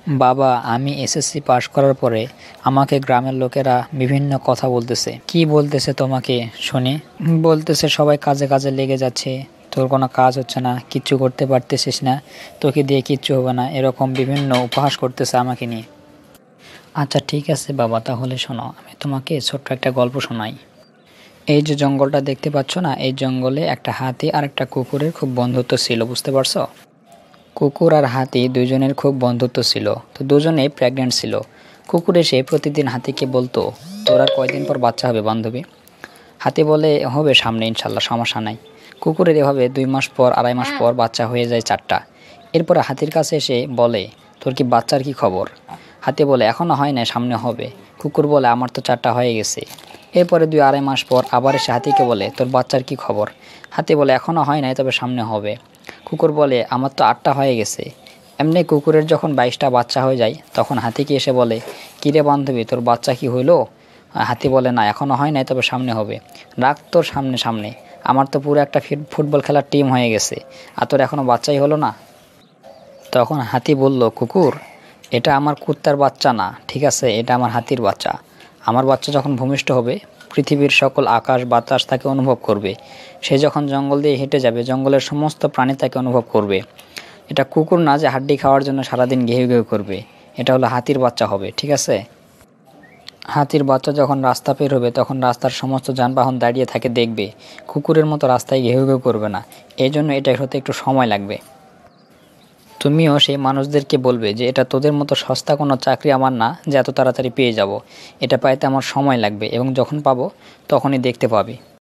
বাবা, আমি এসএসসি পাশ করার পরে আমাকে গ্রামের লোকেরা বিভিন্ন কথা বলতেছে। কি বলতেছে তোমাকে শুনি? বলতেছে সবাই কাজে কাজে লেগে যাচ্ছে, তোর কোনো কাজ হচ্ছে না, কিচ্ছু করতে পারতেছিস না, তোকে দিয়ে কিচ্ছু হবে না, এরকম বিভিন্ন উপহাস করতেছে আমাকে নিয়ে। আচ্ছা ঠিক আছে বাবা, তাহলে শোনো, আমি তোমাকে ছোট্ট একটা গল্প শোনাই। এই যে জঙ্গলটা দেখতে পাচ্ছ না, এই জঙ্গলে একটা হাতি আর একটা কুকুরের খুব বন্ধুত্ব ছিল, বুঝতে পারছো? কুকুর আর হাতি দুজনের খুব বন্ধুত্ব ছিল। তো দুজনেই প্রেগনেন্ট ছিল। কুকুর এসে প্রতিদিন হাতিকে বলতো, তোর আর কয়দিন পর বাচ্চা হবে বান্ধবী? হাতি বলে, হবে সামনে ইনশাল্লাহ, সমস্যা নাই। কুকুরের এভাবে 2 মাস পর 2.5 মাস পর বাচ্চা হয়ে যায় 4টা। এরপরে হাতির কাছে এসে বলে, তোর কি বাচ্চার কি খবর? হাতি বলে, এখনও হয় না, সামনে হবে। কুকুর বলে, আমার তো 4টা হয়ে গেছে। এরপরে 2-2.5 মাস পর আবার এসে হাতিকে বলে, তোর বাচ্চার কি খবর? হাতি বলে, এখনও হয় নাই, তবে সামনে হবে। কুকুর বলে, আমার তো 8টা হয়ে গেছে। এমনি কুকুরের যখন 22টা বাচ্চা হয়ে যায়, তখন হাতিকে এসে বলে, কিরে বান্ধবী, তোর বাচ্চা কি হইলো? হাতি বলে, না এখনও হয় নাই, তবে সামনে হবে। রাখ তোর সামনে সামনে, আমার তো পুরো একটা ফুটবল খেলার টিম হয়ে গেছে, আর তোর এখনও বাচ্চাই হলো না। তখন হাতি বলল, কুকুর, এটা আমার কুত্তার বাচ্চা না, ঠিক আছে, এটা আমার হাতির বাচ্চা। আমার বাচ্চা যখন ভূমিষ্ঠ হবে, পৃথিবীর সকল আকাশ বাতাস তাকে অনুভব করবে। সে যখন জঙ্গল দিয়ে হেঁটে যাবে, জঙ্গলের সমস্ত প্রাণী তাকে অনুভব করবে। এটা কুকুর না যে হাড্ডি খাওয়ার জন্য সারাদিন ঘেউ ঘেউ করবে। এটা হলো হাতির বাচ্চা হবে, ঠিক আছে? হাতির বাচ্চা যখন রাস্তা বের হবে, তখন রাস্তার সমস্ত যানবাহন দাঁড়িয়ে থাকে দেখবে, কুকুরের মতো রাস্তায় ঘেউ ঘেউ করবে না। এই জন্য এটা হতে একটু সময় লাগবে। তুমিও সেই মানুষদেরকে বলবে যে এটা তোদের মতো সস্তা কোনো চাকরি আমার না যে এত তাড়াতাড়ি পেয়ে যাব। এটা পাইতে আমার সময় লাগবে, এবং যখন পাবো তখনই দেখতে পাবি।